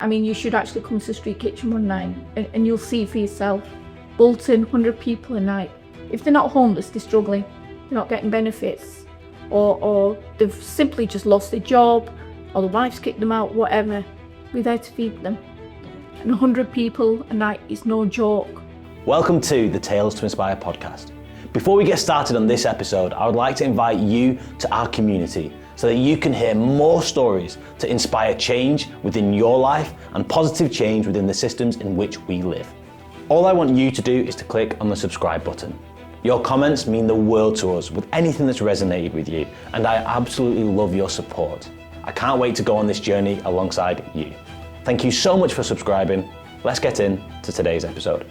I mean, you should actually come to the street kitchen one night and you'll see for yourself. Bolton, 100 people a night. If they're not homeless, they're struggling. They're not getting benefits. Or they've simply just lost their job, or the wife's kicked them out, whatever. We're there to feed them. And 100 people a night is no joke. Welcome to the Tales to Inspire podcast. Before we get started on this episode, I would like to invite you to our community so that you can hear more stories to inspire change within your life and positive change within the systems in which we live. All I want you to do is to click on the subscribe button. Your comments mean the world to us with anything that's resonated with you, and I absolutely love your support. I can't wait to go on this journey alongside you. Thank you so much for subscribing. Let's get into today's episode.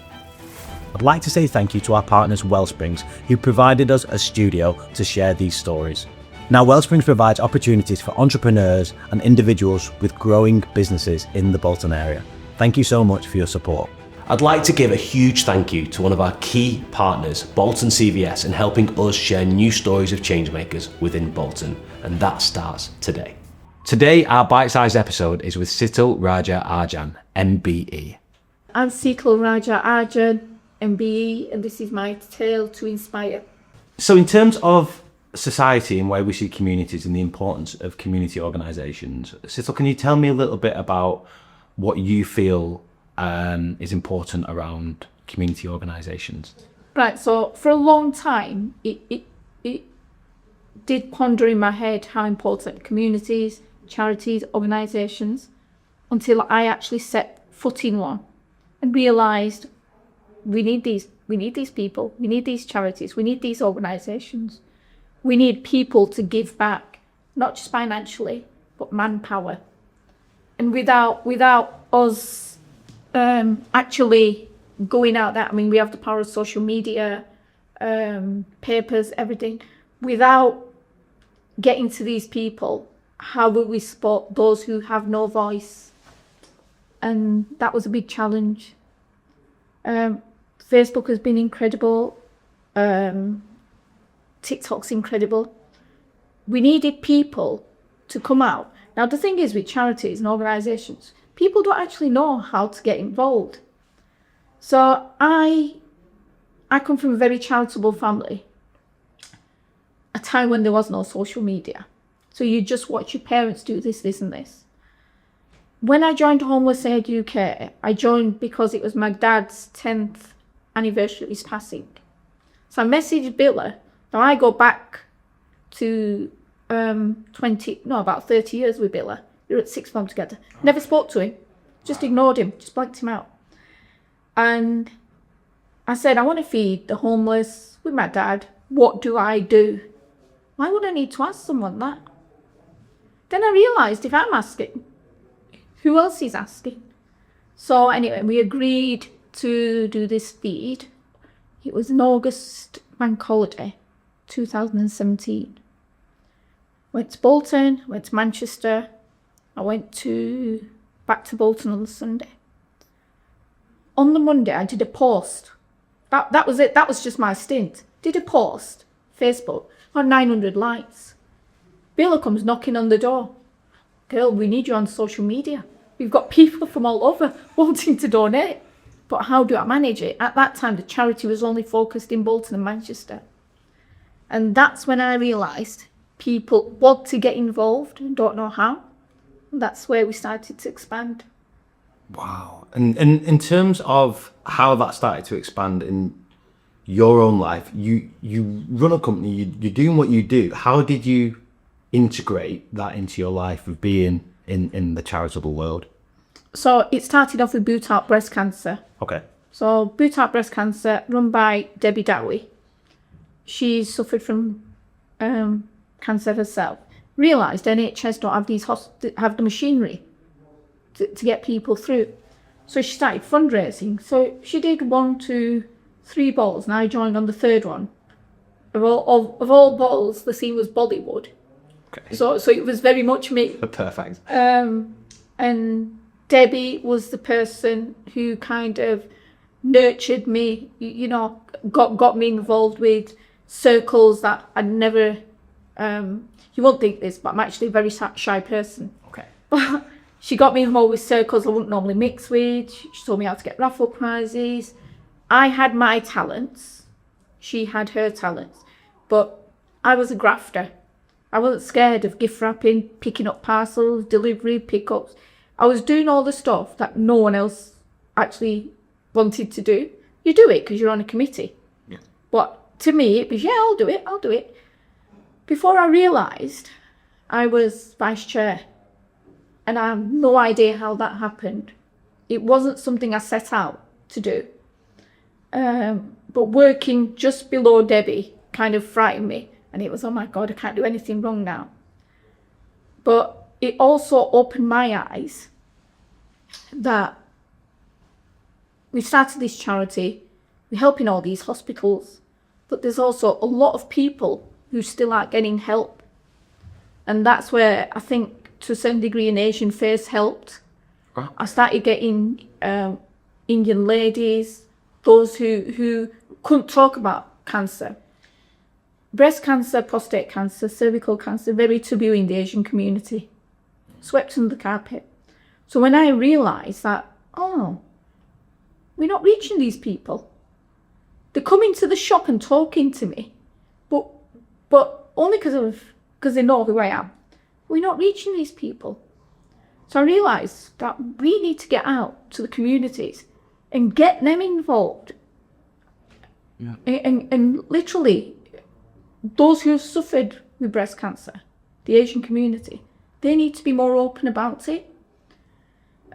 I'd like to say thank you to our partners Wellsprings, who provided us a studio to share these stories. Now, Wellsprings provides opportunities for entrepreneurs and individuals with growing businesses in the Bolton area. Thank you so much for your support. I'd like to give a huge thank you to one of our key partners, Bolton CVS, in helping us share new stories of changemakers within Bolton, and that starts today. Today, our bite-sized episode is with Sital Raja-Arjan MBE. I'm Sital Raja-Arjan MBE, and this is my tale to inspire. So in terms of society and where we see communities and the importance of community organisations, Sital, can you tell me a little bit about what you feel is important around community organisations? Right, so for a long time, it did ponder in my head how important communities, charities, organisations, until I actually set foot in one and realised we need these people, we need these charities, we need these organisations. We need people to give back, not just financially, but manpower. And without us actually going out there, I mean, we have the power of social media, papers, everything. Without getting to these people, how will we support those who have no voice? And that was a big challenge. Facebook has been incredible. TikTok's incredible. We needed people to come out. Now, the thing is with charities and organisations, people don't actually know how to get involved. So I come from a very charitable family, a time when there was no social media. So you just watch your parents do this, this and this. When I joined Homelessness UK, I joined because it was my dad's 10th anniversary of his passing. So I messaged Billa. Now I go back to about 30 years with Billa. We were at sixth form together. Never spoke to him, just ignored him, just blanked him out. And I said, I want to feed the homeless with my dad. What do I do? Why would I need to ask someone that? Then I realised if I'm asking, who else is asking? So anyway, we agreed to do this feed. It was an August bank holiday, 2017. Went to Bolton, went to Manchester. I went back to Bolton on the Sunday. On the Monday, I did a post. That was it. That was just my stint. Did a post, Facebook, on 900 likes. Billa comes knocking on the door. Girl, we need you on social media. We've got people from all over wanting to donate. But how do I manage it? At that time, the charity was only focused in Bolton and Manchester. And that's when I realised people want to get involved and don't know how. And that's where we started to expand. Wow. And in terms of how that started to expand in your own life, you run a company, you're doing what you do. How did you integrate that into your life of being in the charitable world? So it started off with Boot Out Breast Cancer. Okay. So Boot Out Breast Cancer, run by Debbie Dowie. She suffered from cancer herself. Realised NHS don't have the machinery to get people through. So she started fundraising. So she did 1, 2, 3 balls, and I joined on the third one. Of all balls, the scene was Bollywood. Okay. So it was very much me. Perfect. And Debbie was the person who kind of nurtured me, got me involved with circles that I'd never, you won't think this, but I'm actually a very shy person. Okay. She got me involved with circles I wouldn't normally mix with. She taught me how to get raffle prizes. I had my talents. She had her talents. But I was a grafter. I wasn't scared of gift wrapping, picking up parcels, delivery, pickups. I was doing all the stuff that no one else actually wanted to do. You do it because you're on a committee. Yeah. But to me, it was, yeah, I'll do it. Before I realised, I was vice chair. And I have no idea how that happened. It wasn't something I set out to do. But working just below Debbie kind of frightened me. And it was, oh my God, I can't do anything wrong now. But it also opened my eyes that we started this charity, we're helping all these hospitals, but there's also a lot of people who still aren't getting help. And that's where I think, to a certain degree, an Asian face helped. Right. I started getting Indian ladies, those who couldn't talk about cancer. Breast cancer, prostate cancer, cervical cancer, very taboo in the Asian community. Swept under the carpet. So when I realised that, oh, we're not reaching these people. They're coming to the shop and talking to me, but only because they know who I am. We're not reaching these people. So I realised that we need to get out to the communities and get them involved. Yeah. And literally, those who have suffered with breast cancer, the Asian community, they need to be more open about it.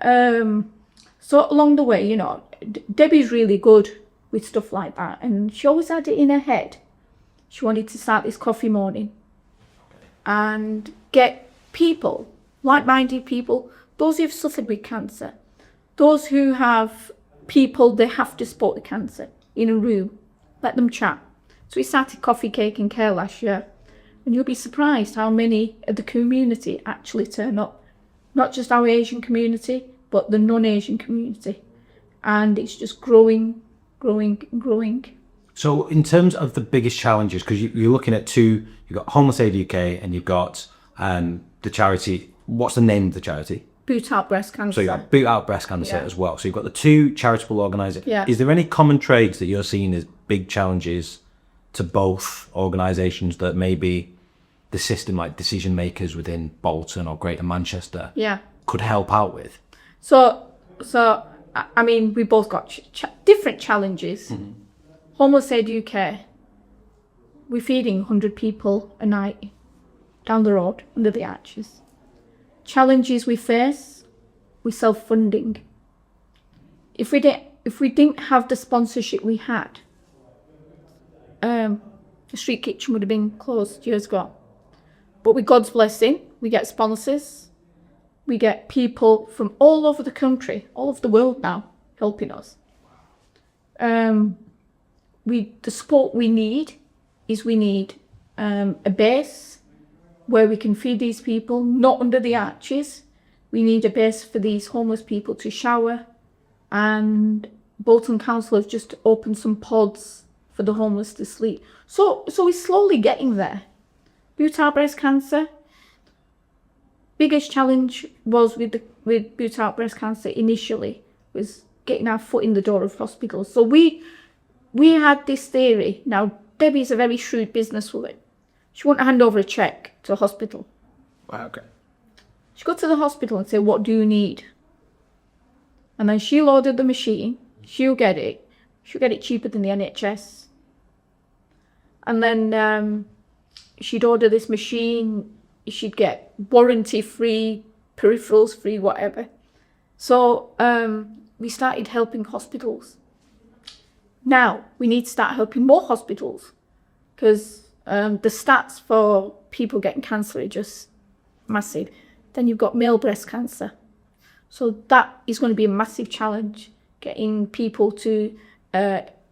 So along the way, Debbie's really good with stuff like that, and she always had it in her head. She wanted to start this coffee morning and get people, like-minded people, those who have suffered with cancer, those who have people they have to support the cancer in a room, let them chat. So we started Coffee, Cake and Care last year, and you'll be surprised how many of the community actually turn up. Not just our Asian community, but the non-Asian community. And it's just growing. So in terms of the biggest challenges, because you're looking at two, you've got Homeless Aid UK and you've got the charity, what's the name of the charity? Boot Out Breast Cancer. So you have Boot Out Breast Cancer as well. So you've got the two charitable organisations. Yeah. Is there any common traits that you're seeing as big challenges to both organisations that maybe the system, like decision makers within Bolton or Greater Manchester, could help out with? So I mean, we both got different challenges. Mm-hmm. Homeless Aid UK, we're feeding 100 people a night down the road under the arches. Challenges we face, we're self-funding. If we didn't have the sponsorship we had, the street kitchen would have been closed years ago. But with God's blessing, we get sponsors. We get people from all over the country, all over the world now, helping us. The support we need is a base where we can feed these people, not under the arches. We need a base for these homeless people to shower. And Bolton Council have just opened some pods for the homeless to sleep. So we're slowly getting there. Boot Out Breast Cancer. Biggest challenge was with Boot Out Breast Cancer initially was getting our foot in the door of hospitals. So we had this theory. Now, Debbie's a very shrewd businesswoman. She wouldn't hand over a cheque to a hospital. Wow, okay. She'd go to the hospital and say, what do you need? And then she'll order the machine. She'll get it. She'll get it cheaper than the NHS. And then she'd order this machine. She'd get warranty-free, peripherals-free, whatever. So we started helping hospitals. Now we need to start helping more hospitals because the stats for people getting cancer are just massive. Then you've got male breast cancer. So that is going to be a massive challenge, getting people to,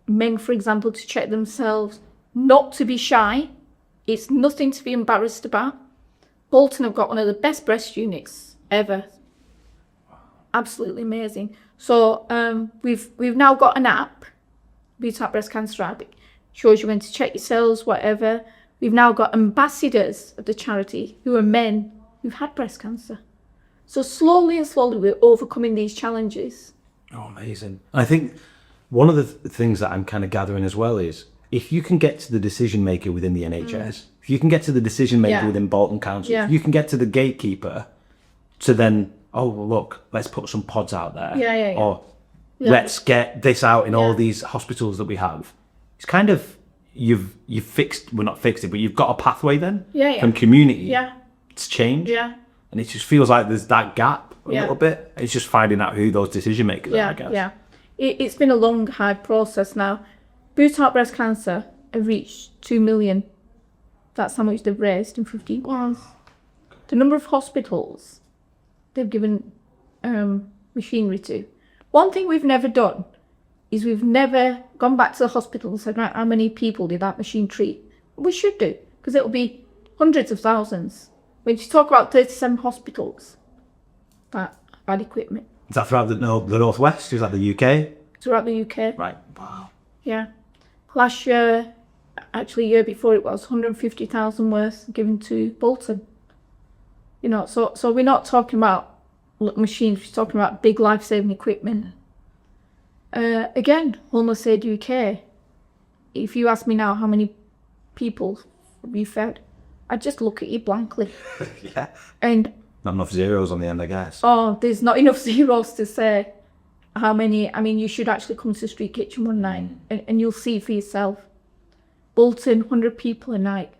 men for example, to check themselves, not to be shy. It's nothing to be embarrassed about. Bolton have got one of the best breast units ever. Absolutely amazing. So we've now got an app, Boot Out Breast Cancer app. It shows you when to check yourselves, whatever. We've now got ambassadors of the charity who are men who've had breast cancer. So slowly and slowly we're overcoming these challenges. Oh, amazing. I think one of the things that I'm kind of gathering as well is if you can get to the decision maker within the NHS, if you can get to the decision maker within Bolton Council, if you can get to the gatekeeper to then, oh, well, look, let's put some pods out there. Or let's get this out in all these hospitals that we have. It's kind of, you've fixed, well, not fixed it, but you've got a pathway then from community to change. And it just feels like there's that gap a little bit. It's just finding out who those decision makers are, I guess. It's been a long, hard process now. Boot Out Breast Cancer have reached 2 million. That's how much they've raised in 15 months. The number of hospitals they've given machinery to. One thing we've never done is we've never gone back to the hospital and said, right, how many people did that machine treat? We should do, because it'll be hundreds of thousands. When you talk about 37 hospitals that had equipment. Is that throughout the Northwest? Is that the UK? Throughout the UK. Right. Wow. Yeah. Last year, actually year before it was 150,000 worth given to Bolton. You know, so we're not talking about machines, we're talking about big life-saving equipment. Again, Homeless Aid UK. If you ask me now how many people we fed, I'd just look at you blankly. And not enough zeros on the end, I guess. Oh, there's not enough zeros to say how many. I mean, you should actually come to the Street Kitchen one night and you'll see for yourself. Bolton, 100 people a night.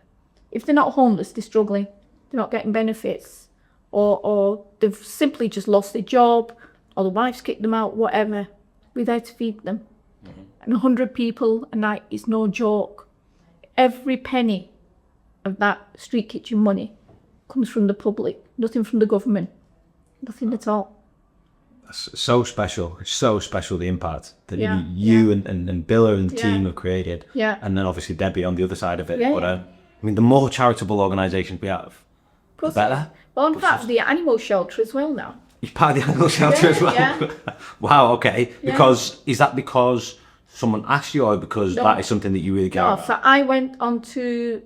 If they're not homeless, they're struggling. They're not getting benefits. Or they've simply just lost their job, or the wife's kicked them out, whatever. We're there to feed them. And 100 people a night is no joke. Every penny of that Street Kitchen money comes from the public, nothing from the government, nothing at all. That's so special. It's so special, the impact that you and Billa and the team have created. And then obviously Debbie on the other side of it. But I mean, the more charitable organisations we have, the better. Well, in fact, the animal shelter as well now. You're part of the animal shelter as well? Wow, okay. Because, is that because someone asked you, or because that is something that you really care about? So I went on to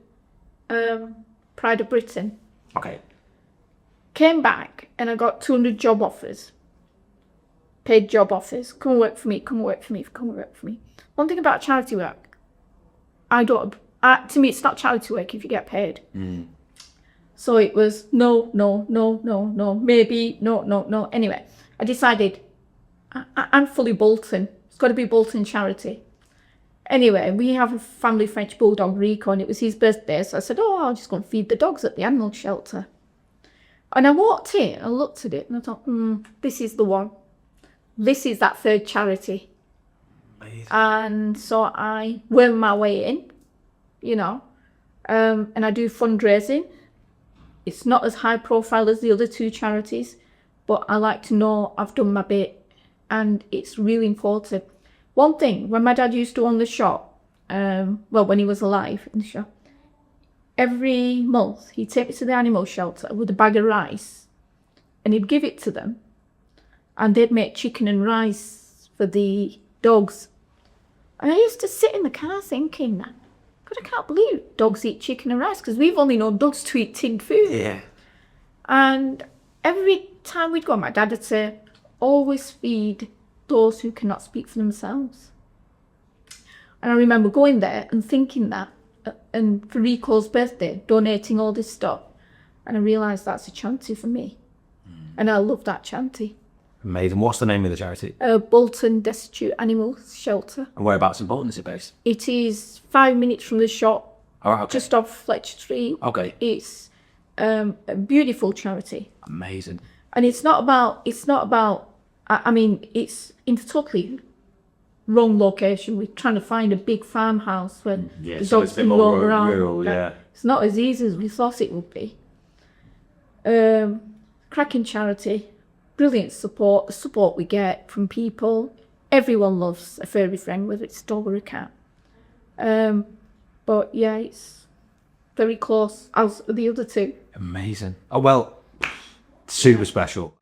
Pride of Britain. Okay. Came back and I got 200 job offers. Paid job offers. Come and work for me, come and work for me, come and work for me. One thing about charity work, to me it's not charity work if you get paid. So it was no, maybe, no. Anyway, I decided I'm fully Bolton. It's got to be Bolton charity. Anyway, we have a family French bulldog, Rico, and it was his birthday. So I said, I'll just go and feed the dogs at the animal shelter. And I walked in, I looked at it and I thought, this is the one. This is that third charity. Amazing. And so I wormed my way in, you know, and I do fundraising. It's not as high profile as the other two charities, but I like to know I've done my bit, and it's really important. One thing, when my dad used to own the shop, when he was alive in the shop, every month he'd take me to the animal shelter with a bag of rice, and he'd give it to them, and they'd make chicken and rice for the dogs. And I used to sit in the car thinking, God, I can't believe dogs eat chicken and rice, because we've only known dogs to eat tinned food. Yeah. And every time we'd go, my dad would say, always feed those who cannot speak for themselves. And I remember going there and thinking that, and for Rico's birthday, donating all this stuff. And I realised that's a charity for me. And I love that charity. Amazing. What's the name of the charity? Bolton Destitute Animal Shelter. And whereabouts in Bolton is it based? It is 5 minutes from the shop, just off Fletcher Street. Okay. It's a beautiful charity. Amazing. And it's not about, I mean, it's in a totally wrong location. We're trying to find a big farmhouse where the dogs can roam around. Rural, It's not as easy as we thought it would be. Cracking charity. Brilliant support. The support we get from people. Everyone loves a furry friend, whether it's a dog or a cat. But yeah, it's very close as the other two. Amazing. Oh, well, super special.